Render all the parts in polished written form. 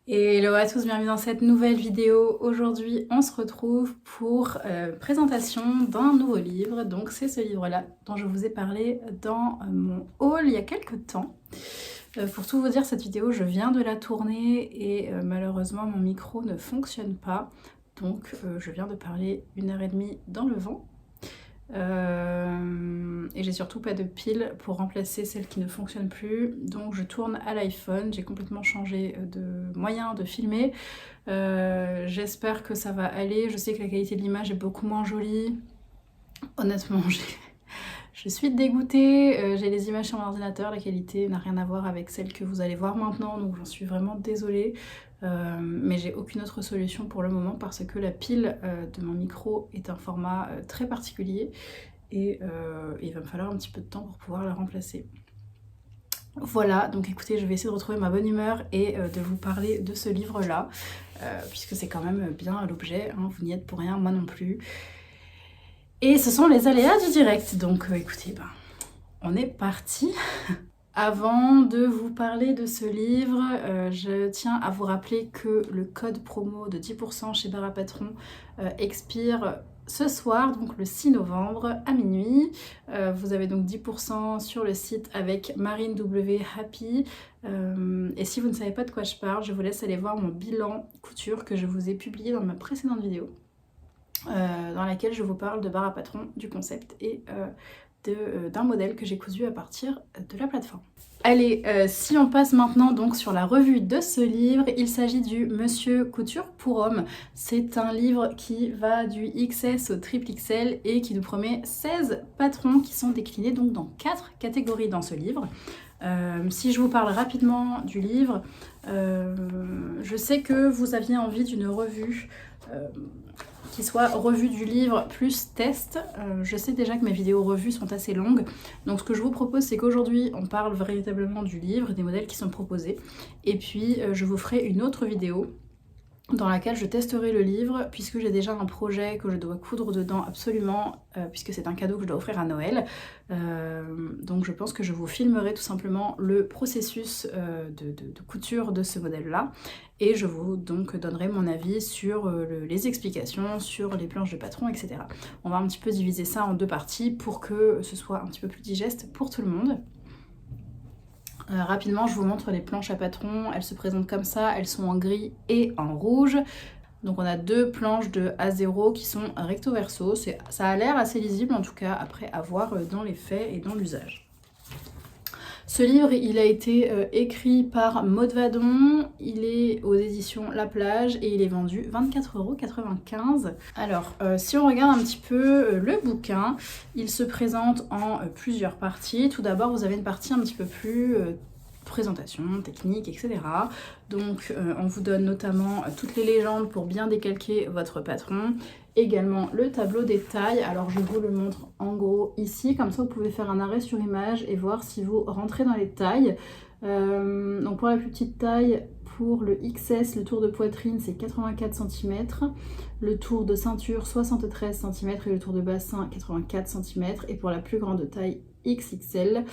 Hello à tous, bienvenue dans cette nouvelle vidéo. Aujourd'hui, on se retrouve pour présentation d'un nouveau livre. Donc c'est ce livre-là dont je vous ai parlé dans mon haul il y a quelques temps. Pour tout vous dire, cette vidéo, je viens de la tourner et malheureusement, mon micro ne fonctionne pas. Donc je viens de parler 1h30 dans le vent. Et j'ai surtout pas de pile pour remplacer celle qui ne fonctionne plus, donc je tourne à l'iPhone. J'ai complètement changé de moyen de filmer. J'espère que ça va aller. Je sais que la qualité de l'image est beaucoup moins jolie. Honnêtement, je suis dégoûtée. J'ai les images sur mon ordinateur, la qualité n'a rien à voir avec celle que vous allez voir maintenant, donc j'en suis vraiment désolée. Mais j'ai aucune autre solution pour le moment parce que la pile de mon micro est un format très particulier et il va me falloir un petit peu de temps pour pouvoir la remplacer. Voilà, donc écoutez, je vais essayer de retrouver ma bonne humeur et de vous parler de ce livre-là, puisque c'est quand même bien l'objet, hein, vous n'y êtes pour rien, moi non plus. Et ce sont les aléas du direct, donc écoutez, on est parti. Avant de vous parler de ce livre, je tiens à vous rappeler que le code promo de 10% chez Bara Patron expire ce soir, donc le 6 novembre à minuit. Vous avez donc 10% sur le site avec Marine W Happy. Et si vous ne savez pas de quoi je parle, je vous laisse aller voir mon bilan couture que je vous ai publié dans ma précédente vidéo, dans laquelle je vous parle de Bara Patron, du concept et d'un modèle que j'ai cousu à partir de la plateforme. Allez, si on passe maintenant donc sur la revue de ce livre, il s'agit du Monsieur Couture pour Homme. C'est un livre qui va du XS au triple XL et qui nous promet 16 patrons qui sont déclinés donc dans 4 catégories dans ce livre. Si je vous parle rapidement du livre, je sais que vous aviez envie d'une revue qui soit revue du livre plus test. Je sais déjà que mes vidéos revues sont assez longues, donc ce que je vous propose, c'est qu'aujourd'hui on parle véritablement du livre, des modèles qui sont proposés, et puis je vous ferai une autre vidéo dans laquelle je testerai le livre, puisque j'ai déjà un projet que je dois coudre dedans absolument, puisque c'est un cadeau que je dois offrir à Noël. Donc je pense que je vous filmerai tout simplement le processus de couture de ce modèle-là, et je vous donc donnerai mon avis sur les explications, sur les planches de patron, etc. On va un petit peu diviser ça en deux parties pour que ce soit un petit peu plus digeste pour tout le monde. Rapidement, je vous montre les planches à patron. Elles se présentent comme ça, elles sont en gris et en rouge. Donc on a deux planches de A0 qui sont recto verso. Ça a l'air assez lisible en tout cas, après à voir dans les faits et dans l'usage. Ce livre, il a été écrit par Maud Vadon, il est aux éditions La Plage et il est vendu 24,95 €. Alors, si on regarde un petit peu le bouquin, il se présente en plusieurs parties. Tout d'abord, vous avez une partie un petit peu plus présentation, technique, etc. Donc on vous donne notamment toutes les légendes pour bien décalquer votre patron. Également le tableau des tailles, alors je vous le montre en gros ici, comme ça vous pouvez faire un arrêt sur image et voir si vous rentrez dans les tailles. Donc pour la plus petite taille, pour le XS, le tour de poitrine c'est 84 cm, le tour de ceinture 73 cm et le tour de bassin 84 cm, et pour la plus grande taille XXL,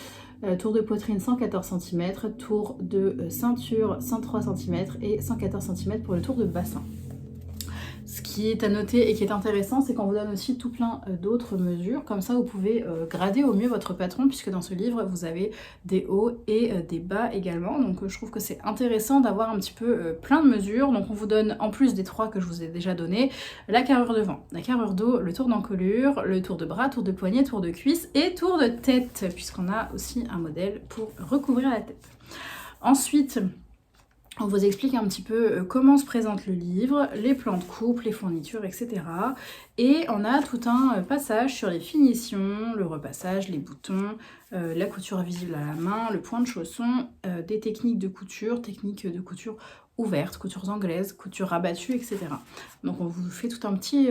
tour de poitrine 114 cm, tour de ceinture 103 cm et 114 cm pour le tour de bassin. Ce qui est à noter et qui est intéressant, c'est qu'on vous donne aussi tout plein d'autres mesures. Comme ça, vous pouvez grader au mieux votre patron, puisque dans ce livre, vous avez des hauts et des bas également. Donc je trouve que c'est intéressant d'avoir un petit peu plein de mesures. Donc on vous donne, en plus des 3 que je vous ai déjà donné, la carrure de vent, la carrure dos, le tour d'encolure, le tour de bras, tour de poignet, tour de cuisse et tour de tête, puisqu'on a aussi un modèle pour recouvrir la tête. Ensuite, on vous explique un petit peu comment se présente le livre, les plans de coupe, les fournitures, etc. Et on a tout un passage sur les finitions, le repassage, les boutons, la couture visible à la main, le point de chausson, des techniques de couture ouverte, coutures anglaises, couture rabattue, etc. Donc on vous fait tout un petit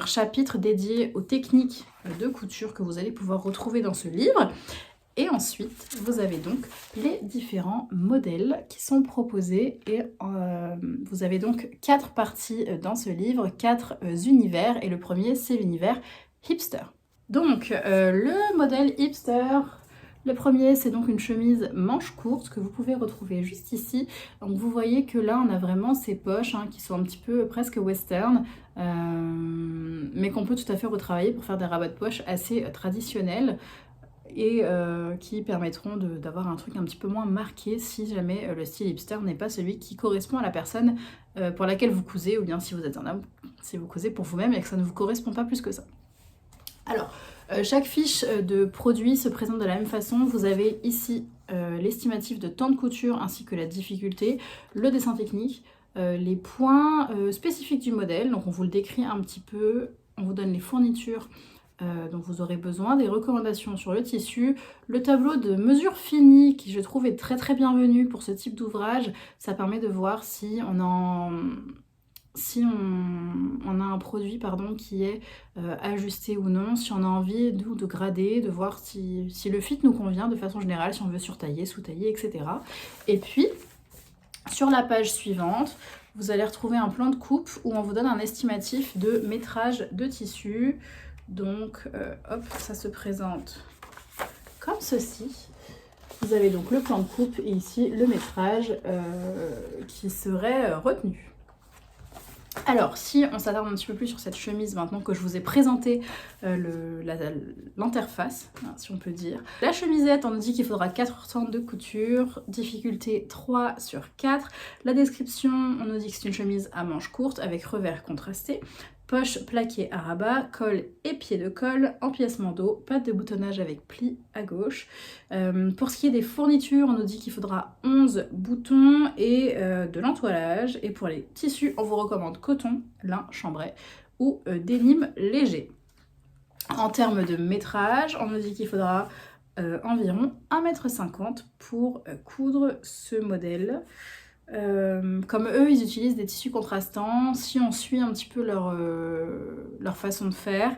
chapitre dédié aux techniques de couture que vous allez pouvoir retrouver dans ce livre. Et ensuite, vous avez donc les différents modèles qui sont proposés et vous avez donc 4 parties dans ce livre, 4 univers, et le premier c'est l'univers hipster. Donc le modèle hipster, Le premier, c'est donc une chemise manche courte que vous pouvez retrouver juste ici. Donc vous voyez que là, on a vraiment ces poches qui sont un petit peu presque western, mais qu'on peut tout à fait retravailler pour faire des rabats de poche assez traditionnels et qui permettront d'avoir un truc un petit peu moins marqué si jamais le style hipster n'est pas celui qui correspond à la personne pour laquelle vous cousez, ou bien si vous êtes un homme, si vous cousez pour vous-même et que ça ne vous correspond pas plus que ça. Alors, chaque fiche de produit se présente de la même façon. Vous avez ici l'estimatif de temps de couture ainsi que la difficulté, le dessin technique, les points spécifiques du modèle. Donc on vous le décrit un petit peu, on vous donne les fournitures dont vous aurez besoin, des recommandations sur le tissu, le tableau de mesure finie qui je trouve est très très bienvenu pour ce type d'ouvrage. Ça permet de voir si on a un produit qui est ajusté ou non, si on a envie de grader, de voir si le fit nous convient de façon générale, si on veut surtailler, sous-tailler, etc. Et puis, sur la page suivante, vous allez retrouver un plan de coupe où on vous donne un estimatif de métrage de tissu. Donc, hop, ça se présente comme ceci. Vous avez donc le plan de coupe et ici le métrage qui serait retenu. Alors, si on s'attarde un petit peu plus sur cette chemise maintenant que je vous ai présenté l'interface, si on peut dire. La chemisette, on nous dit qu'il faudra 4 temps de couture, difficulté 3 sur 4. La description, on nous dit que c'est une chemise à manches courtes avec revers contrasté. Poche plaquée à rabat, col et pied de col, empiècement dos, patte de boutonnage avec pli à gauche. Pour ce qui est des fournitures, on nous dit qu'il faudra 11 boutons et de l'entoilage. Et pour les tissus, on vous recommande coton, lin, chambray ou dénime léger. En termes de métrage, on nous dit qu'il faudra environ 1,50 m pour coudre ce modèle. Comme eux, ils utilisent des tissus contrastants. Si on suit un petit peu leur façon de faire,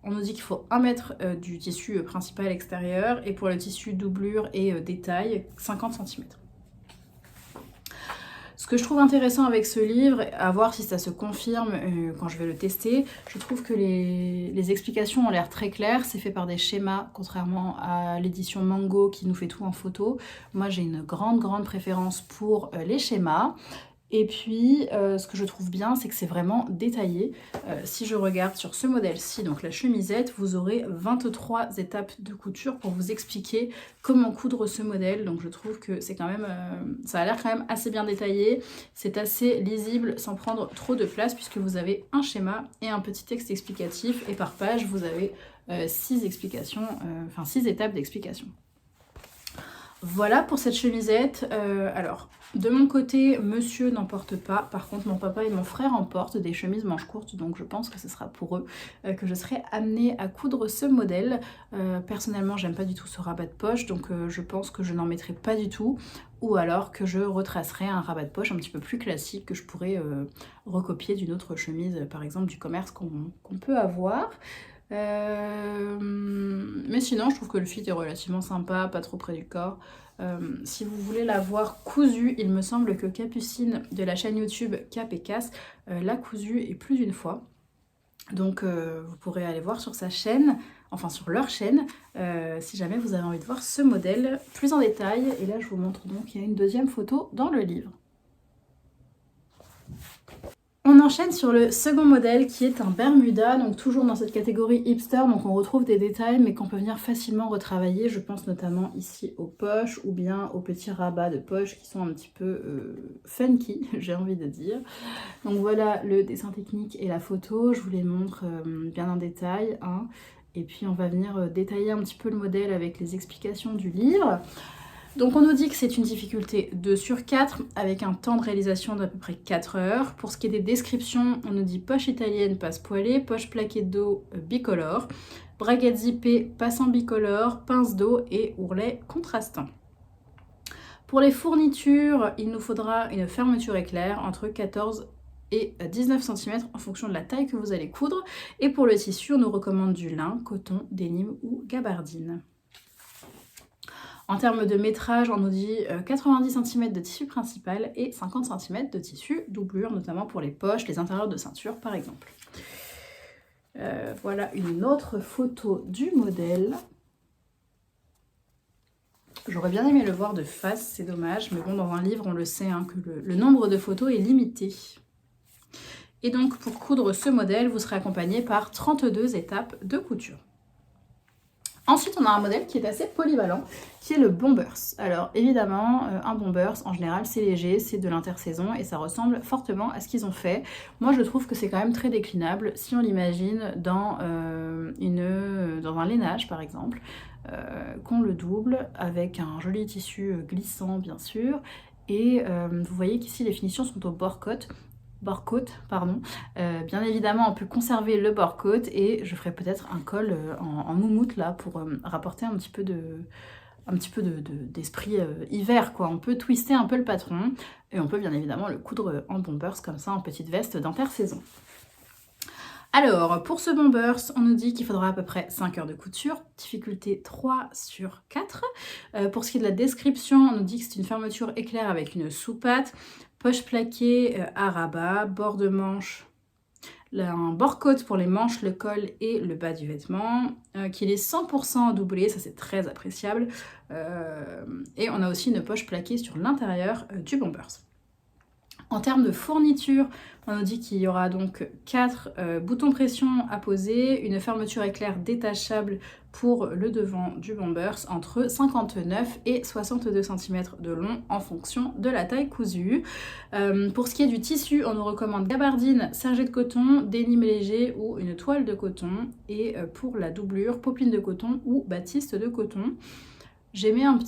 on nous dit qu'il faut 1 mètre du tissu principal extérieur et pour le tissu doublure et détail, 50 cm. Ce que je trouve intéressant avec ce livre, à voir si ça se confirme quand je vais le tester, je trouve que les explications ont l'air très claires. C'est fait par des schémas, contrairement à l'édition Mango qui nous fait tout en photo. Moi, j'ai une grande préférence pour les schémas. Et puis, ce que je trouve bien, c'est que c'est vraiment détaillé. Si je regarde sur ce modèle-ci, donc la chemisette, vous aurez 23 étapes de couture pour vous expliquer comment coudre ce modèle. Donc je trouve que c'est quand même, ça a l'air quand même assez bien détaillé. C'est assez lisible sans prendre trop de place puisque vous avez un schéma et un petit texte explicatif. Et par page, vous avez 6 explications, 6 étapes d'explication. Voilà pour cette chemisette. Alors, de mon côté, monsieur n'en porte pas. Par contre, mon papa et mon frère en portent des chemises manches courtes. Donc, je pense que ce sera pour eux que je serai amenée à coudre ce modèle. Personnellement, j'aime pas du tout ce rabat de poche. Donc, je pense que je n'en mettrai pas du tout. Ou alors que je retracerai un rabat de poche un petit peu plus classique que je pourrais recopier d'une autre chemise, par exemple, du commerce qu'on peut avoir. Mais sinon je trouve que le fit est relativement sympa, pas trop près du corps. Si vous voulez la voir cousue, il me semble que Capucine de la chaîne YouTube Cap et Casse l'a cousue et plus d'une fois. Donc vous pourrez aller voir sur sa chaîne, enfin sur leur chaîne, si jamais vous avez envie de voir ce modèle plus en détail. Et là je vous montre donc, il y a une deuxième photo dans le livre. On enchaîne sur le second modèle qui est un Bermuda, donc toujours dans cette catégorie hipster, donc on retrouve des détails mais qu'on peut venir facilement retravailler. Je pense notamment ici aux poches ou bien aux petits rabats de poche qui sont un petit peu funky, j'ai envie de dire. Donc voilà le dessin technique et la photo, je vous les montre bien en détail. Et puis on va venir détailler un petit peu le modèle avec les explications du livre. Donc on nous dit que c'est une difficulté 2 sur 4 avec un temps de réalisation d'à peu près 4 heures. Pour ce qui est des descriptions, on nous dit poche italienne passe poilée, poche plaquée de dos bicolore, braguette zippée passant bicolore, pince dos et ourlet contrastant. Pour les fournitures, il nous faudra une fermeture éclair entre 14 et 19 cm en fonction de la taille que vous allez coudre. Et pour le tissu, on nous recommande du lin, coton, dénime ou gabardine. En termes de métrage, on nous dit 90 cm de tissu principal et 50 cm de tissu doublure, notamment pour les poches, les intérieurs de ceinture par exemple. Voilà une autre photo du modèle. J'aurais bien aimé le voir de face, c'est dommage, mais bon, dans un livre, on le sait, hein, que le nombre de photos est limité. Et donc, pour coudre ce modèle, vous serez accompagné par 32 étapes de couture. Ensuite, on a un modèle qui est assez polyvalent, qui est le bombers. Alors, évidemment, un bombers, en général, c'est léger, c'est de l'intersaison et ça ressemble fortement à ce qu'ils ont fait. Moi, je trouve que c'est quand même très déclinable si on l'imagine dans un lainage, par exemple, qu'on le double avec un joli tissu glissant, bien sûr. Et vous voyez qu'ici, les finitions sont au bord-côte. Bien évidemment, on peut conserver le bord-côte et je ferai peut-être un col en moumoute là pour rapporter un petit peu d'esprit hiver, quoi. On peut twister un peu le patron et on peut bien évidemment le coudre en bombers comme ça, en petite veste d'intersaison. Alors, pour ce bombers, on nous dit qu'il faudra à peu près 5 heures de couture, difficulté 3 sur 4. Pour ce qui est de la description, on nous dit que c'est une fermeture éclair avec une sous-patte, poche plaquée à rabat, bord de manche, un bord-côte pour les manches, le col et le bas du vêtement, qu'il est 100% doublé, ça c'est très appréciable. Et on a aussi une poche plaquée sur l'intérieur du bombers. En termes de fourniture, on nous dit qu'il y aura donc 4 boutons pression à poser, une fermeture éclair détachable pour le devant du bombers entre 59 et 62 cm de long en fonction de la taille cousue. Pour ce qui est du tissu, on nous recommande gabardine, sergée de coton, dénime léger ou une toile de coton. Et pour la doublure, popeline de coton ou batiste de coton. J'ai mis une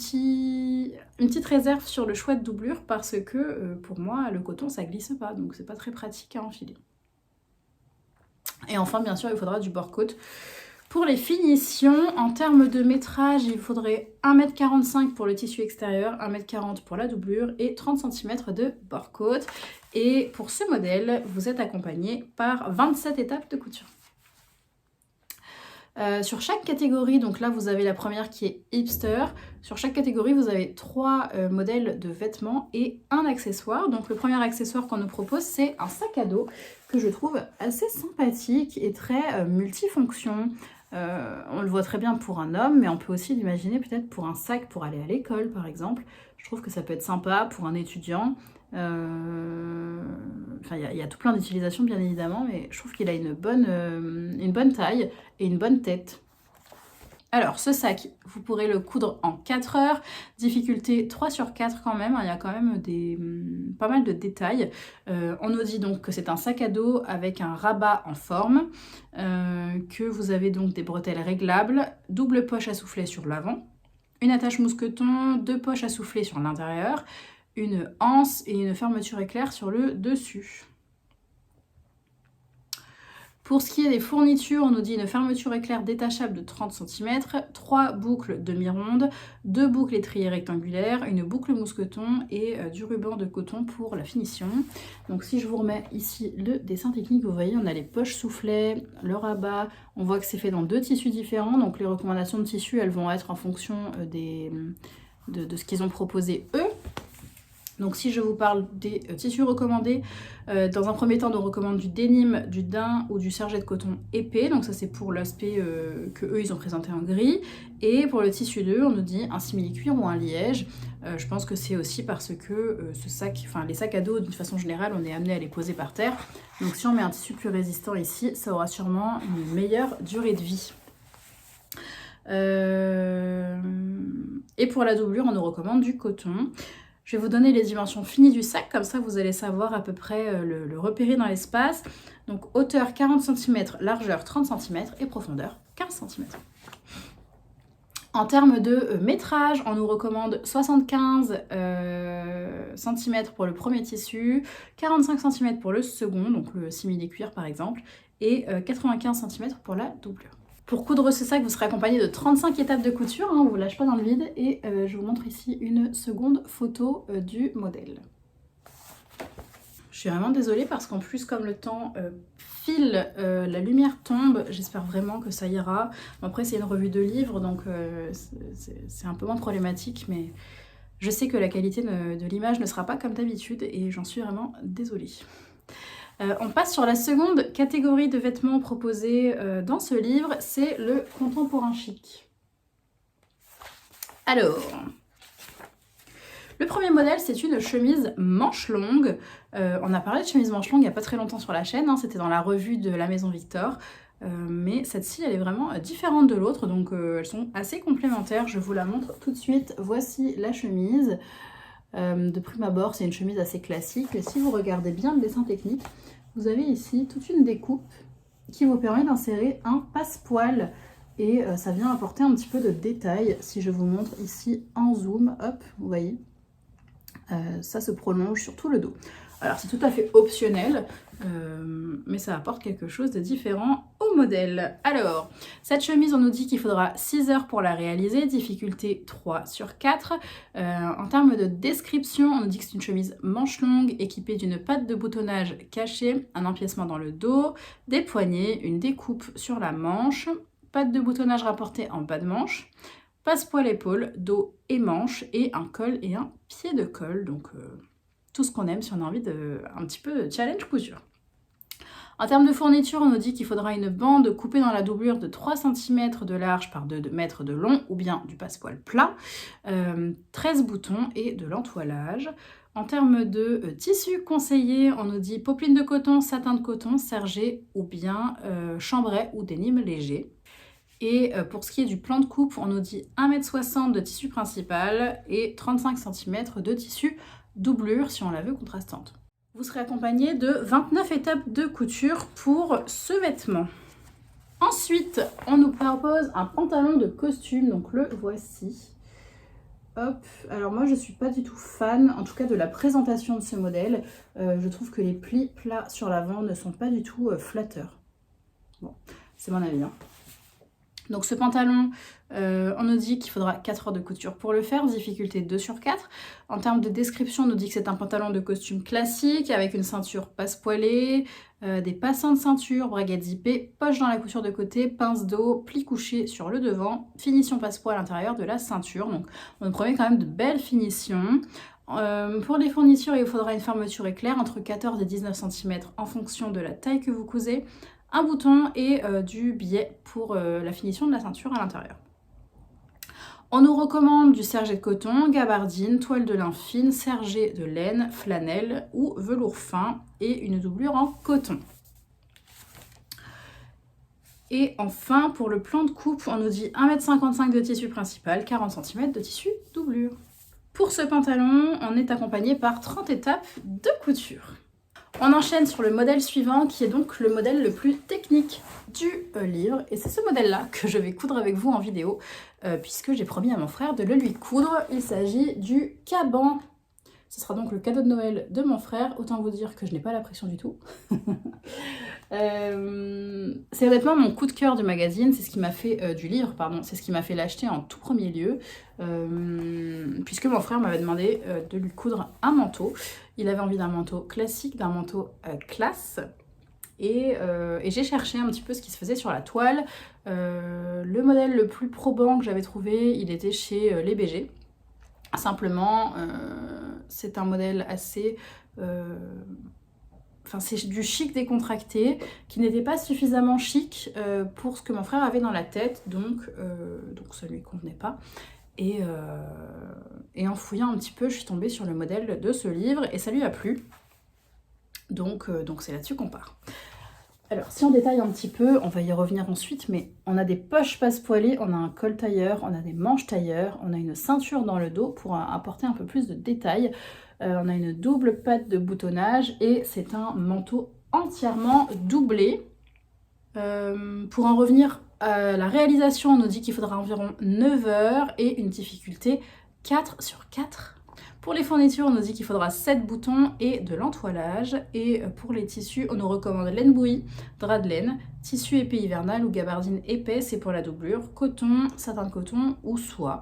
petite réserve sur le choix de doublure parce que pour moi le coton ça glisse pas, donc c'est pas très pratique à enfiler. Et enfin bien sûr il faudra du bord-côte. Pour les finitions, en termes de métrage, il faudrait 1,45 m pour le tissu extérieur, 1,40 m pour la doublure et 30 cm de bord-côte. Et pour ce modèle, vous êtes accompagné par 27 étapes de couture. Sur chaque catégorie, donc là vous avez la première qui est hipster, sur chaque catégorie vous avez 3 modèles de vêtements et un accessoire. Donc le premier accessoire qu'on nous propose c'est un sac à dos que je trouve assez sympathique et très multifonction. On le voit très bien pour un homme, mais on peut aussi l'imaginer peut-être pour un sac pour aller à l'école par exemple. Je trouve que ça peut être sympa pour un étudiant. Enfin, il y a tout plein d'utilisations bien évidemment, mais je trouve qu'il a une bonne taille et une bonne tête. Alors ce sac, vous pourrez le coudre en 4 heures, difficulté 3 sur 4 quand même, hein, il y a quand même pas mal de détails. On nous dit donc que c'est un sac à dos avec un rabat en forme, que vous avez donc des bretelles réglables, double poche à soufflet sur l'avant, une attache mousqueton, 2 poches à soufflet sur l'intérieur, une anse et une fermeture éclair sur le dessus. Pour ce qui est des fournitures, on nous dit une fermeture éclair détachable de 30 cm, 3 boucles demi-rondes, 2 boucles étriées rectangulaires, une boucle mousqueton et du ruban de coton pour la finition. Donc si je vous remets ici le dessin technique, vous voyez on a les poches soufflets, le rabat, on voit que c'est fait dans 2 tissus différents, donc les recommandations de tissus elles vont être en fonction de ce qu'ils ont proposé eux. Donc si je vous parle des tissus recommandés, dans un premier temps on recommande du dénime, du daim ou du sergé de coton épais. Donc ça c'est pour l'aspect que eux ils ont présenté en gris. Et pour le tissu 2 on nous dit un simili-cuir ou un liège. Je pense que c'est aussi parce que les sacs à dos d'une façon générale on est amené à les poser par terre. Donc si on met un tissu plus résistant ici, ça aura sûrement une meilleure durée de vie. Et pour la doublure on nous recommande du coton. Je vais vous donner les dimensions finies du sac, comme ça vous allez savoir à peu près le repérer dans l'espace. Donc hauteur 40 cm, largeur 30 cm et profondeur 15 cm. En termes de métrage, on nous recommande 75 cm pour le premier tissu, 45 cm pour le second, donc le simili-cuir par exemple, et 95 cm pour la doublure. Pour coudre ce sac, vous serez accompagné de 35 étapes de couture, hein, on ne vous lâche pas dans le vide. Et je vous montre ici une seconde photo du modèle. Je suis vraiment désolée parce qu'en plus, comme le temps file, la lumière tombe. J'espère vraiment que ça ira. Bon, après, c'est une revue de livres, donc c'est un peu moins problématique. Mais je sais que la qualité de l'image ne sera pas comme d'habitude et j'en suis vraiment désolée. On passe sur la seconde catégorie de vêtements proposés dans ce livre, c'est le contemporain chic. Alors, Le premier modèle, c'est une chemise manche longue. On a parlé de chemise manche longue il n'y a pas très longtemps sur la chaîne, hein, c'était dans la revue de la Maison Victor. Mais celle-ci, elle est vraiment différente de l'autre, donc elles sont assez complémentaires. Je vous la montre tout de suite. Voici la chemise. De prime abord, c'est une chemise assez classique. Si vous regardez bien le dessin technique, vous avez ici toute une découpe qui vous permet d'insérer un passepoil. Et ça vient apporter un petit peu de détail. Si je vous montre ici en zoom, hop, vous voyez, ça se prolonge sur tout le dos. Alors c'est tout à fait optionnel, mais ça apporte quelque chose de différent au modèle. Alors, cette chemise, on nous dit qu'il faudra 6 heures pour la réaliser, difficulté 3 sur 4. En termes de description, on nous dit que c'est une chemise manche longue, équipée d'une patte de boutonnage cachée, un empiècement dans le dos, des poignets, une découpe sur la manche, patte de boutonnage rapportée en bas de manche, passe-poil épaule, dos et manche, et un col et un pied de col, donc tout ce qu'on aime si on a envie de un petit peu de challenge couture. En termes de fourniture, on nous dit qu'il faudra une bande coupée dans la doublure de 3 cm de large par 2 mètres de long, ou bien du passepoil plat, 13 boutons et de l'entoilage. En termes de tissu conseillé, on nous dit popeline de coton, satin de coton, sergé ou bien chambray ou dénime léger. Et pour ce qui est du plan de coupe, on nous dit 1,60 m de tissu principal et 35 cm de tissu doublure si on la veut contrastante. Vous serez accompagné de 29 étapes de couture pour ce vêtement. Ensuite, on nous propose un pantalon de costume, donc le voici. Hop, alors moi je suis pas du tout fan, en tout cas de la présentation de ce modèle. Je trouve que les plis plats sur l'avant ne sont pas du tout flatteurs. Bon, c'est mon avis, hein. Donc ce pantalon, on nous dit qu'il faudra 4 heures de couture pour le faire, difficulté 2 sur 4. En termes de description, on nous dit que c'est un pantalon de costume classique avec une ceinture passe-poilée, des passants de ceinture, braguettes zippées, poche dans la couture de côté, pince dos, pli couché sur le devant, finition passe-poil à l'intérieur de la ceinture. Donc on nous promet quand même de belles finitions. Pour les fournitures, il vous faudra une fermeture éclair entre 14 et 19 cm en fonction de la taille que vous cousez, un bouton et du biais pour la finition de la ceinture à l'intérieur. On nous recommande du sergé de coton, gabardine, toile de lin fine, sergé de laine, flanelle ou velours fin et une doublure en coton. Et enfin, pour le plan de coupe, on nous dit 1,55 m de tissu principal, 40 cm de tissu doublure. Pour ce pantalon, on est accompagné par 30 étapes de couture. On enchaîne sur le modèle suivant qui est donc le modèle le plus technique du livre. Et c'est ce modèle-là que je vais coudre avec vous en vidéo puisque j'ai promis à mon frère de le lui coudre. Il s'agit du caban. Ce sera donc le cadeau de Noël de mon frère. Autant vous dire que je n'ai pas la pression du tout. C'est honnêtement mon coup de cœur du magazine, c'est ce qui m'a fait du livre, pardon, c'est ce qui m'a fait l'acheter en tout premier lieu, puisque mon frère m'avait demandé de lui coudre un manteau. Il avait envie d'un manteau classique, d'un manteau classe, et j'ai cherché un petit peu ce qui se faisait sur la toile. Le modèle le plus probant que j'avais trouvé, il était chez Les BG. Simplement, c'est un modèle assez... Enfin, c'est du chic décontracté qui n'était pas suffisamment chic pour ce que mon frère avait dans la tête, donc ça lui convenait pas. Et en fouillant un petit peu, je suis tombée sur le modèle de ce livre et ça lui a plu. Donc c'est là-dessus qu'on part. Alors, si on détaille un petit peu, on va y revenir ensuite, mais on a des poches passe-poilées, on a un col tailleur, on a des manches tailleur, on a une ceinture dans le dos pour apporter un peu plus de détails. On a une double patte de boutonnage et c'est un manteau entièrement doublé. Pour en revenir à la réalisation, on nous dit qu'il faudra environ 9 heures et une difficulté 4 sur 4. Pour les fournitures, on nous dit qu'il faudra 7 boutons et de l'entoilage. Et pour les tissus, on nous recommande laine bouillie, drap de laine, tissu épais hivernal ou gabardine épaisse. Et pour la doublure, coton, satin de coton ou soie.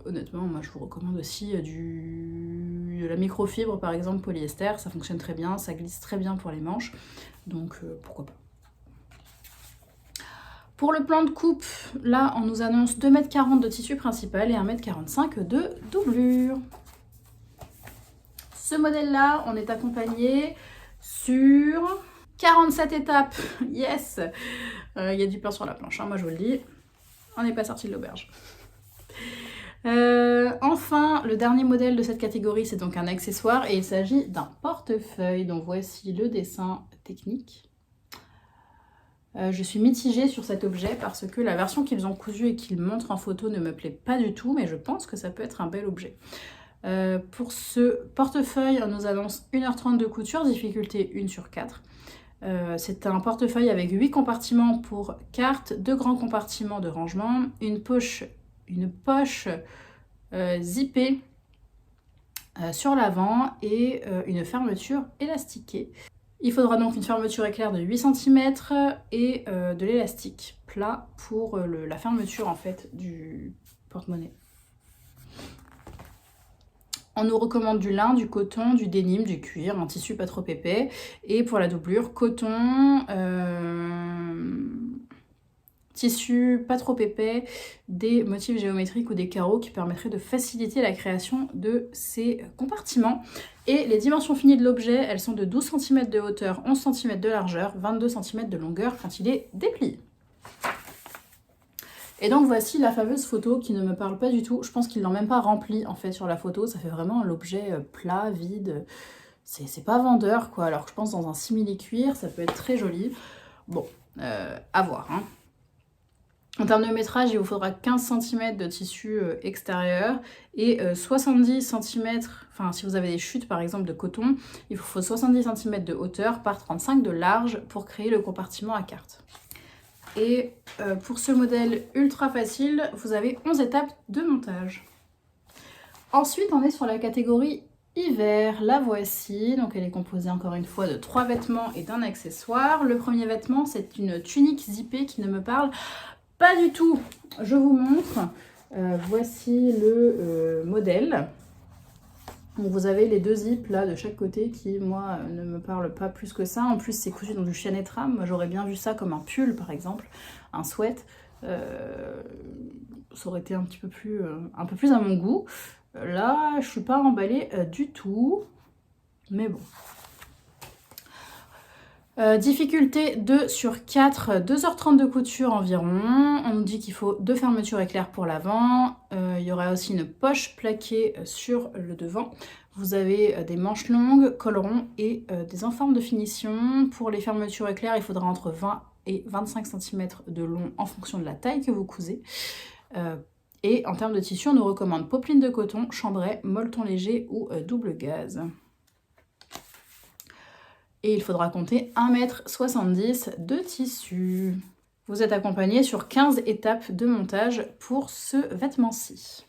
Honnêtement, moi je vous recommande aussi de la microfibre, par exemple polyester. Ça fonctionne très bien, ça glisse très bien pour les manches. Donc pourquoi pas. Pour le plan de coupe, là on nous annonce 2,40 m de tissu principal et 1,45 m de doublure. Ce modèle-là, on est accompagné sur 47 étapes. Yes! Il y a du pain sur la planche, hein, moi je vous le dis. On n'est pas sorti de l'auberge. Enfin, le dernier modèle de cette catégorie, c'est donc un accessoire et il s'agit d'un portefeuille. Donc voici le dessin technique. Je suis mitigée sur cet objet parce que la version qu'ils ont cousue et qu'ils montrent en photo ne me plaît pas du tout, mais je pense que ça peut être un bel objet. Pour ce portefeuille, on nous annonce 1h30 de couture, difficulté 1/4. C'est un portefeuille avec 8 compartiments pour cartes, 2 grands compartiments de rangement, une poche zippée sur l'avant et une fermeture élastiquée. Il faudra donc une fermeture éclair de 8 cm et de l'élastique plat pour la fermeture en fait du porte-monnaie. On nous recommande du lin, du coton, du denim, du cuir, un tissu pas trop épais. Et pour la doublure, coton, tissu pas trop épais, des motifs géométriques ou des carreaux qui permettraient de faciliter la création de ces compartiments. Et les dimensions finies de l'objet, elles sont de 12 cm de hauteur, 11 cm de largeur, 22 cm de longueur quand il est déplié. Et donc voici la fameuse photo qui ne me parle pas du tout. Je pense qu'ils l'ont même pas remplie en fait sur la photo. Ça fait vraiment l'objet plat, vide. C'est pas vendeur quoi. Alors que je pense dans un simili-cuir, ça peut être très joli. Bon, à voir. Hein. En termes de métrage, il vous faudra 15 cm de tissu extérieur et 70 cm, enfin si vous avez des chutes par exemple de coton, il vous faut 70 cm de hauteur par 35 de large pour créer le compartiment à carte. Et pour ce modèle ultra facile, vous avez 11 étapes de montage. Ensuite, on est sur la catégorie hiver. La voici. Donc, elle est composée encore une fois de 3 vêtements et d'un accessoire. Le premier vêtement, c'est une tunique zippée qui ne me parle pas du tout. Je vous montre. Voici le modèle. Donc vous avez les 2 zips là de chaque côté qui, moi, ne me parlent pas plus que ça. En plus, c'est cousu dans du chaînet trame. Moi, j'aurais bien vu ça comme un pull, par exemple, un sweat. Ça aurait été un peu plus à mon goût. Là, je suis pas emballée du tout. Mais bon. Difficulté 2/4, 2h30 de couture environ. On nous dit qu'il faut 2 fermetures éclairs pour l'avant. Il y aura aussi une poche plaquée sur le devant. Vous avez des manches longues, collerons et des enformes de finition. Pour les fermetures éclairs, il faudra entre 20 et 25 cm de long en fonction de la taille que vous cousez. Et en termes de tissu, on nous recommande popeline de coton, chambray, molleton léger ou double gaze. Et il faudra compter 1,70 m de tissu. Vous êtes accompagné sur 15 étapes de montage pour ce vêtement-ci.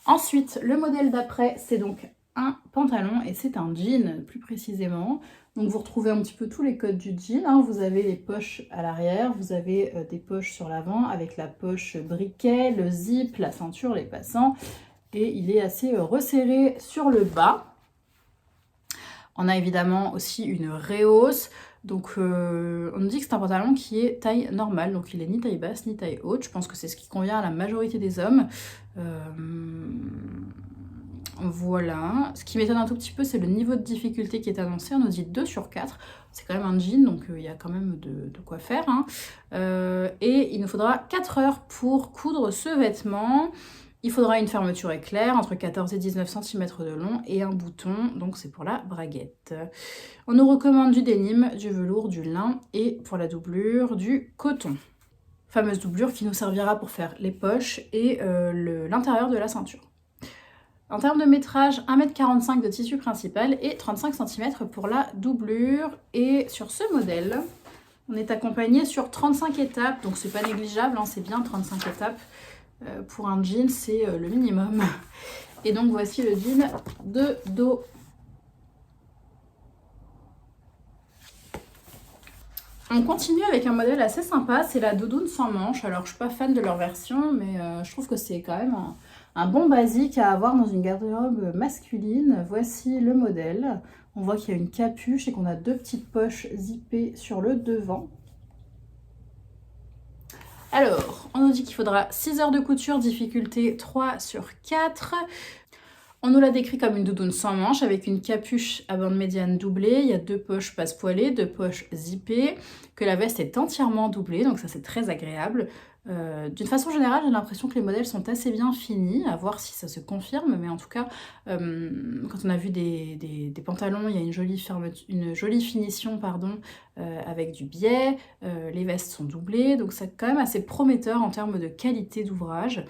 Ensuite, le modèle d'après, c'est donc un pantalon et c'est un jean plus précisément. Donc vous retrouvez un petit peu tous les codes du jean. Hein. Vous avez les poches à l'arrière, vous avez des poches sur l'avant avec la poche briquet, le zip, la ceinture, les passants. Et il est assez resserré sur le bas. On a évidemment aussi une rehausse. Donc on nous dit que c'est un pantalon qui est taille normale, donc il est ni taille basse ni taille haute. Je pense que c'est ce qui convient à la majorité des hommes. Voilà. Ce qui m'étonne un tout petit peu, c'est le niveau de difficulté qui est annoncé. On nous dit 2/4. C'est quand même un jean, donc il y a quand même de quoi faire. Hein. Et il nous faudra 4 heures pour coudre ce vêtement. Il faudra une fermeture éclair, entre 14 et 19 cm de long et un bouton, donc c'est pour la braguette. On nous recommande du denim, du velours, du lin et pour la doublure, du coton. Fameuse doublure qui nous servira pour faire les poches et l'intérieur de la ceinture. En termes de métrage, 1,45 m de tissu principal et 35 cm pour la doublure. Et sur ce modèle, on est accompagné sur 35 étapes, donc c'est pas négligeable, hein, c'est bien 35 étapes. Pour un jean, c'est le minimum. Et donc voici le jean de dos. On continue avec un modèle assez sympa, c'est la doudoune sans manches. Alors je suis pas fan de leur version, mais je trouve que c'est quand même un bon basique à avoir dans une garde-robe masculine. Voici le modèle. On voit qu'il y a une capuche et qu'on a 2 petites poches zippées sur le devant. Alors, on nous dit qu'il faudra 6 heures de couture, difficulté 3/4. On nous l'a décrit comme une doudoune sans manches avec une capuche à bande médiane doublée. Il y a 2 poches passe-poilées, 2 poches zippées, que la veste est entièrement doublée, donc ça c'est très agréable. D'une façon générale, j'ai l'impression que les modèles sont assez bien finis, à voir si ça se confirme, mais en tout cas, quand on a vu des pantalons, il y a une jolie finition, pardon, avec du biais, les vestes sont doublées, donc c'est quand même assez prometteur en termes de qualité d'ouvrage.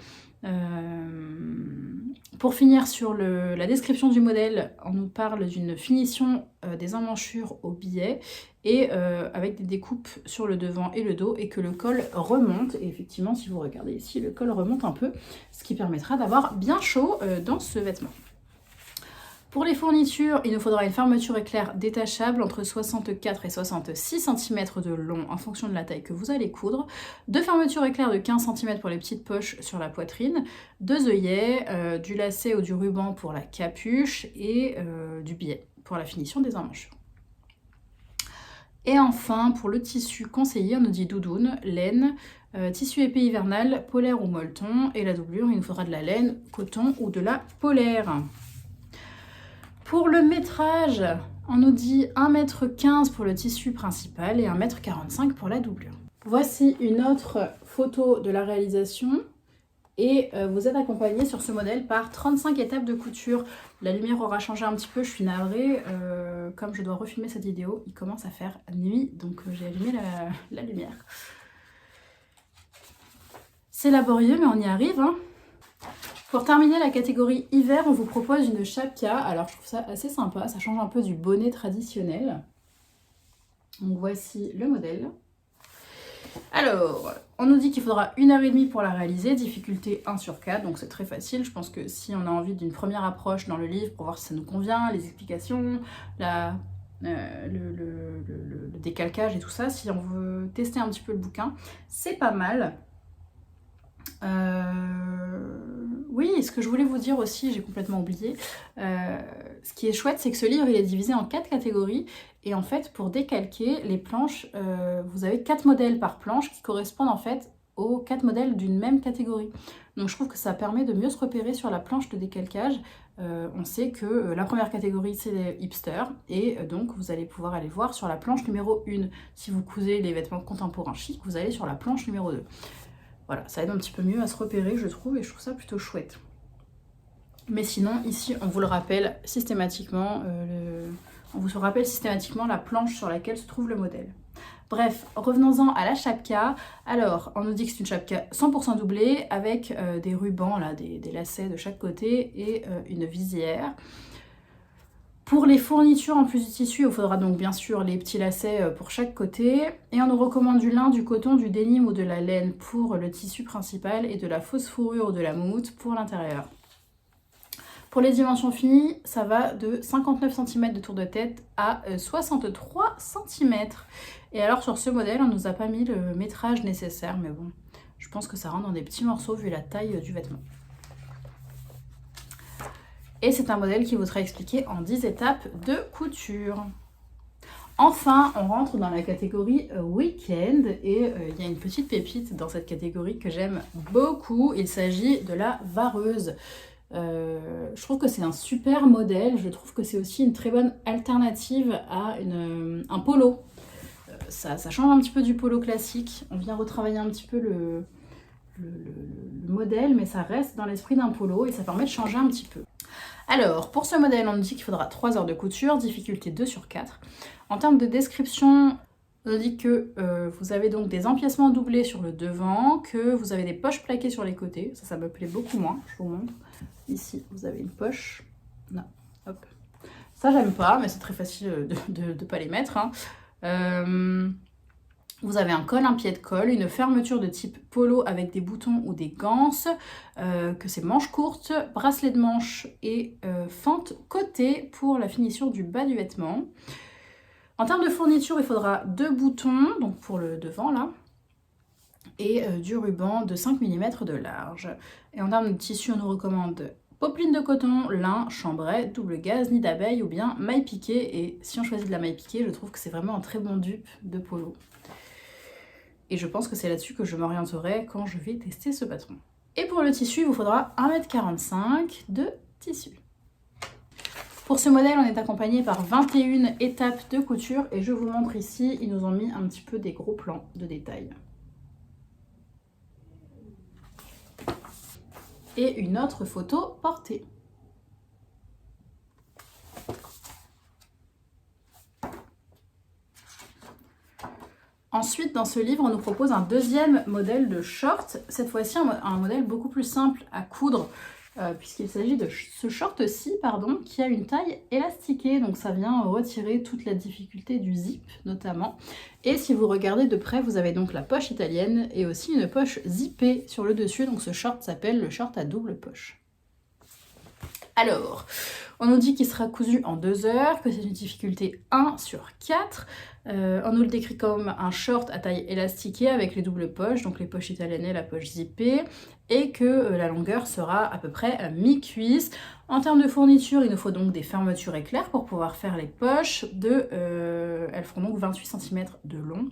Pour finir sur la description du modèle, on nous parle d'une finition des emmanchures au biais et avec des découpes sur le devant et le dos et que le col remonte. Et effectivement, si vous regardez ici, le col remonte un peu, ce qui permettra d'avoir bien chaud dans ce vêtement. Pour les fournitures, il nous faudra une fermeture éclair détachable entre 64 et 66 cm de long en fonction de la taille que vous allez coudre, deux fermetures éclair de 15 cm pour les petites poches sur la poitrine, deux œillets, du lacet ou du ruban pour la capuche et du biais pour la finition des emmanchures. Et enfin, pour le tissu conseillé, on nous dit doudoune, laine, tissu épais hivernal, polaire ou molleton, et la doublure, il nous faudra de la laine, coton ou de la polaire. Pour le métrage, on nous dit 1,15 m pour le tissu principal et 1,45 m pour la doublure. Voici une autre photo de la réalisation et vous êtes accompagné sur ce modèle par 35 étapes de couture. La lumière aura changé un petit peu, je suis navrée. Comme je dois refilmer cette vidéo, il commence à faire nuit, donc j'ai allumé la lumière. C'est laborieux, mais on y arrive, hein. Pour terminer la catégorie hiver, on vous propose une chapka. Alors je trouve ça assez sympa, ça change un peu du bonnet traditionnel. Donc voici le modèle. Alors, on nous dit qu'il faudra 1h30 pour la réaliser, difficulté 1 sur 4, donc c'est très facile. Je pense que si on a envie d'une première approche dans le livre pour voir si ça nous convient, les explications, le décalcage et tout ça, si on veut tester un petit peu le bouquin, c'est pas mal. Oui, ce que je voulais vous dire aussi, j'ai complètement oublié, ce qui est chouette, c'est que ce livre, il est divisé en 4 catégories, et en fait, pour décalquer les planches, vous avez 4 modèles par planche qui correspondent en fait aux 4 modèles d'une même catégorie. Donc je trouve que ça permet de mieux se repérer sur la planche de décalcage. On sait que la première catégorie, c'est les hipsters, et donc vous allez pouvoir aller voir sur la planche numéro 1. Si vous cousez les vêtements contemporains chic, vous allez sur la planche numéro 2. Voilà, ça aide un petit peu mieux à se repérer, je trouve, et je trouve ça plutôt chouette. Mais sinon, ici, on vous le rappelle systématiquement, la planche sur laquelle se trouve le modèle. Bref, revenons-en à la chapka. Alors, on nous dit que c'est une chapka 100% doublée, avec des rubans, là, des lacets de chaque côté, et une visière. Pour les fournitures en plus du tissu, il faudra donc bien sûr les petits lacets pour chaque côté. Et on nous recommande du lin, du coton, du denim ou de la laine pour le tissu principal et de la fausse fourrure ou de la moumoute pour l'intérieur. Pour les dimensions finies, ça va de 59 cm de tour de tête à 63 cm. Et alors sur ce modèle, on ne nous a pas mis le métrage nécessaire, mais bon, je pense que ça rentre dans des petits morceaux vu la taille du vêtement. Et c'est un modèle qui vous sera expliqué en 10 étapes de couture. Enfin, on rentre dans la catégorie week-end et il y a une petite pépite dans cette catégorie que j'aime beaucoup. Il s'agit de la vareuse. Je trouve que c'est un super modèle. Je trouve que c'est aussi une très bonne alternative à un polo. Ça change un petit peu du polo classique. On vient retravailler un petit peu le modèle, mais ça reste dans l'esprit d'un polo et ça permet de changer un petit peu. Alors, pour ce modèle, on nous dit qu'il faudra 3 heures de couture, difficulté 2 sur 4. En termes de description, on nous dit que vous avez donc des empiècements doublés sur le devant, que vous avez des poches plaquées sur les côtés. Ça me plaît beaucoup moins, je vous montre. Ici, vous avez une poche. Non, hop. Ça, j'aime pas, mais c'est très facile de ne pas les mettre, hein. Vous avez un col, un pied de colle, une fermeture de type polo avec des boutons ou des ganses, que c'est manches courtes, bracelet de manche et fente côté pour la finition du bas du vêtement. En termes de fourniture, il faudra 2 boutons, donc pour le devant là, et du ruban de 5 mm de large. Et en termes de tissu, on nous recommande popeline de coton, lin, chambray, double gaze, nid d'abeille ou bien maille piquée. Et si on choisit de la maille piquée, je trouve que c'est vraiment un très bon dupe de polo. Et je pense que c'est là-dessus que je m'orienterai quand je vais tester ce patron. Et pour le tissu, il vous faudra 1,45 m de tissu. Pour ce modèle, on est accompagné par 21 étapes de couture et je vous montre ici, ils nous ont mis un petit peu des gros plans de détail. et une autre photo portée. Ensuite, dans ce livre, on nous propose un deuxième modèle de short, cette fois-ci un modèle beaucoup plus simple à coudre, puisqu'il s'agit de ce short-ci, qui a une taille élastiquée, donc ça vient retirer toute la difficulté du zip, notamment. Et si vous regardez de près, vous avez donc la poche italienne et aussi une poche zippée sur le dessus, donc ce short s'appelle le short à double poche. Alors, on nous dit qu'il sera cousu en 2 heures, que c'est une difficulté 1 sur 4. On nous le décrit comme un short à taille élastiquée avec les doubles poches, donc les poches italiennes et la poche zippée, et que la longueur sera à peu près à mi-cuisse. En termes de fourniture, il nous faut donc des fermetures éclairs pour pouvoir faire les poches. Elles feront donc 28 cm de long.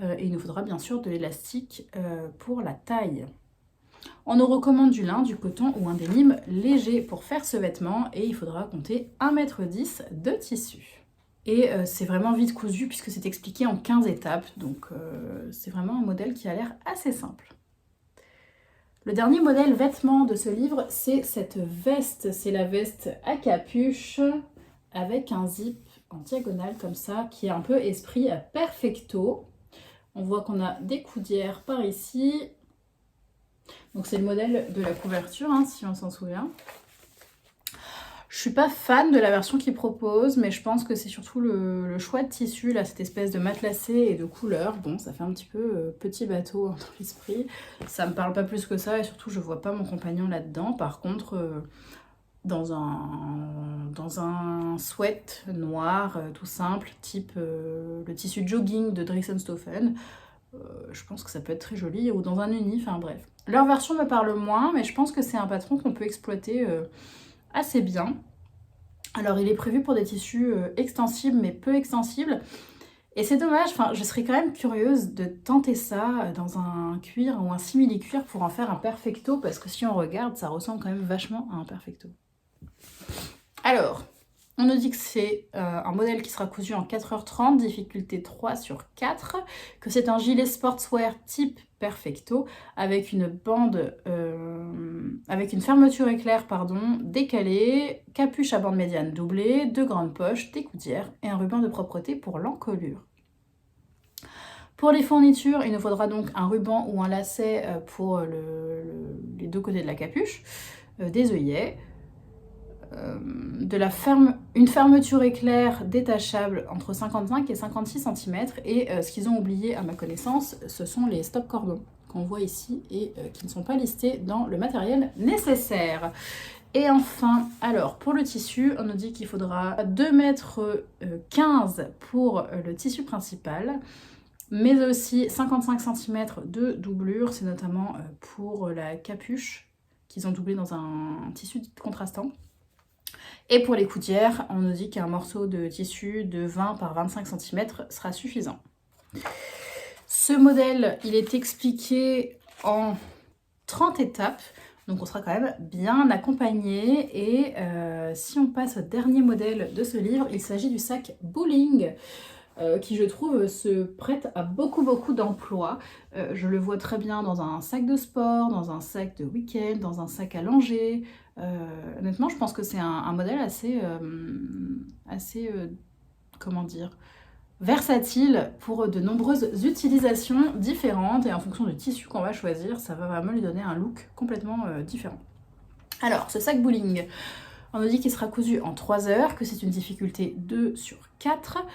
Et il nous faudra bien sûr de l'élastique pour la taille. On nous recommande du lin, du coton ou un dénime léger pour faire ce vêtement et il faudra compter 1,10 m de tissu. Et c'est vraiment vite cousu puisque c'est expliqué en 15 étapes, donc c'est vraiment un modèle qui a l'air assez simple. Le dernier modèle vêtement de ce livre, c'est cette veste. C'est la veste à capuche avec un zip en diagonale comme ça, qui est un peu esprit perfecto. On voit qu'on a des coudières par ici. Donc c'est le modèle de la couverture, si on s'en souvient. Je suis pas fan de la version qu'ils proposent, mais je pense que c'est surtout le choix de tissu, là, cette espèce de matelassé et de couleur. Bon, ça fait un petit peu petit bateau dans l'esprit. Ça me parle pas plus que ça et surtout je vois pas mon compagnon là-dedans. Par contre, dans un sweat noir tout simple, type le tissu jogging de Driesenstoffen, je pense que ça peut être très joli, ou dans un uni, enfin bref. Leur version me parle moins, mais je pense que c'est un patron qu'on peut exploiter assez bien. Alors il est prévu pour des tissus extensibles mais peu extensibles. Et c'est dommage, je serais quand même curieuse de tenter ça dans un cuir ou un simili-cuir pour en faire un perfecto, parce que si on regarde, ça ressemble quand même vachement à un perfecto. Alors, on nous dit que c'est un modèle qui sera cousu en 4h30, difficulté 3 sur 4, que c'est un gilet sportswear type perfecto, avec une bande, avec une fermeture éclair, décalée, capuche à bande médiane doublée, 2 grandes poches, des coudières et un ruban de propreté pour l'encolure. Pour les fournitures, il nous faudra donc un ruban ou un lacet pour les 2 côtés de la capuche, des œillets, une fermeture éclair détachable entre 55 et 56 cm et ce qu'ils ont oublié à ma connaissance, ce sont les stop cordons qu'on voit ici et qui ne sont pas listés dans le matériel nécessaire. Et enfin, alors pour le tissu, on nous dit qu'il faudra 2,15 m pour le tissu principal, mais aussi 55 cm de doublure, c'est notamment pour la capuche qu'ils ont doublé dans un tissu contrastant. Et pour les coudières, on nous dit qu'un morceau de tissu de 20 par 25 cm sera suffisant. Ce modèle, il est expliqué en 30 étapes, donc on sera quand même bien accompagné. Et si on passe au dernier modèle de ce livre, il s'agit du sac bowling, qui je trouve se prête à beaucoup d'emplois. Je le vois très bien dans un sac de sport, dans un sac de week-end, dans un sac à langer. Honnêtement, je pense que c'est un modèle assez versatile pour de nombreuses utilisations différentes, et en fonction du tissu qu'on va choisir, ça va vraiment lui donner un look complètement différent. Alors, ce sac bowling, on nous dit qu'il sera cousu en 3 heures, que c'est une difficulté 2 sur 4.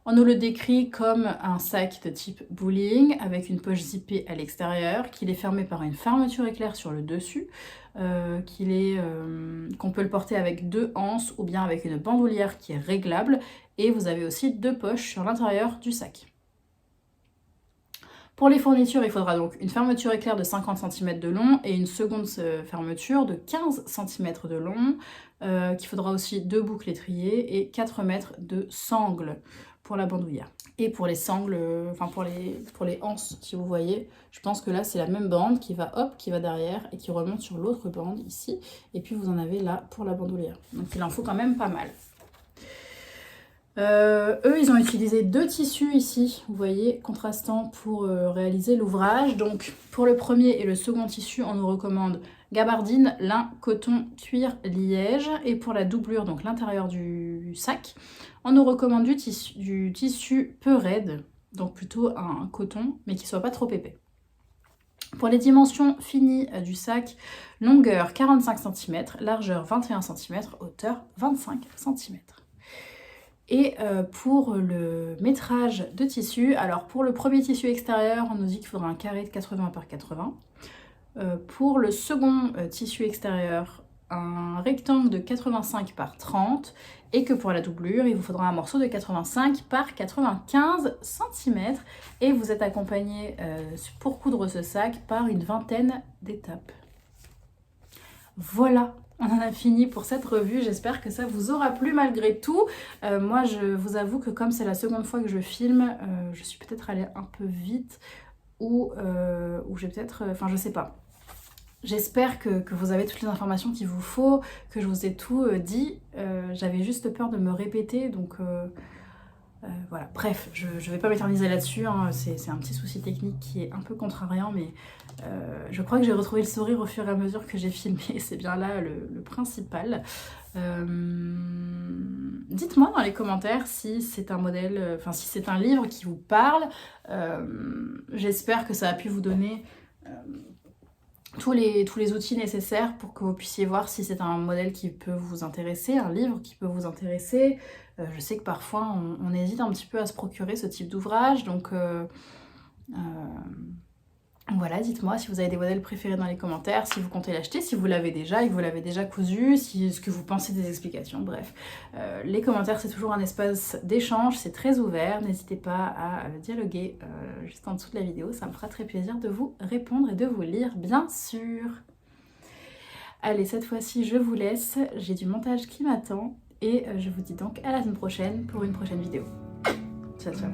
On nous le décrit comme un sac de type bowling avec une poche zippée à l'extérieur, qu'il est fermé par une fermeture éclair sur le dessus, qu'on peut le porter avec 2 anses ou bien avec une bandoulière qui est réglable, et vous avez aussi 2 poches sur l'intérieur du sac. Pour les fournitures, il faudra donc une fermeture éclair de 50 cm de long et une seconde fermeture de 15 cm de long, qu'il faudra aussi 2 boucles étriées et 4 mètres de sangle pour la bandoulière. Et pour les sangles, pour les anses, si vous voyez, je pense que là c'est la même bande qui va derrière et qui remonte sur l'autre bande ici. Et puis vous en avez là pour la bandoulière. Donc il en faut quand même pas mal. Eux, ils ont utilisé 2 tissus ici, vous voyez, contrastants pour réaliser l'ouvrage. Donc pour le premier et le second tissu, on nous recommande gabardine, lin, coton, cuir, liège. Et pour la doublure, donc l'intérieur du sac, on nous recommande du tissu peu raide, donc plutôt un coton, mais qui soit pas trop épais. Pour les dimensions finies du sac, longueur 45 cm, largeur 21 cm, hauteur 25 cm. Et pour le métrage de tissu, alors pour le premier tissu extérieur, on nous dit qu'il faudra un carré de 80 par 80. Pour le second tissu extérieur, un rectangle de 85 par 30. Et que pour la doublure, il vous faudra un morceau de 85 par 95 cm. Et vous êtes accompagné pour coudre ce sac par une vingtaine d'étapes. Voilà, on en a fini pour cette revue. J'espère que ça vous aura plu malgré tout. Moi, je vous avoue que comme c'est la seconde fois que je filme, je suis peut-être allée un peu vite ou j'ai peut-être... Enfin, je sais pas. J'espère que vous avez toutes les informations qu'il vous faut, que je vous ai tout dit. J'avais juste peur de me répéter, donc voilà. Bref, je ne vais pas m'éterniser là-dessus, hein. C'est un petit souci technique qui est un peu contrariant, mais je crois que j'ai retrouvé le sourire au fur et à mesure que j'ai filmé. C'est bien là le principal. Dites-moi dans les commentaires si c'est un modèle, enfin si c'est un livre qui vous parle. J'espère que ça a pu vous donner... tous les outils nécessaires pour que vous puissiez voir si c'est un modèle qui peut vous intéresser, un livre qui peut vous intéresser. Je sais que parfois on hésite un petit peu à se procurer ce type d'ouvrage, donc voilà, dites-moi si vous avez des modèles préférés dans les commentaires, si vous comptez l'acheter, si vous l'avez déjà et que vous l'avez déjà cousu, ce que vous pensez des explications, bref. Les commentaires, c'est toujours un espace d'échange, c'est très ouvert, n'hésitez pas à dialoguer juste en dessous de la vidéo, ça me fera très plaisir de vous répondre et de vous lire, bien sûr. Allez, cette fois-ci, je vous laisse, j'ai du montage qui m'attend et je vous dis donc à la semaine prochaine pour une prochaine vidéo. Ciao, ciao.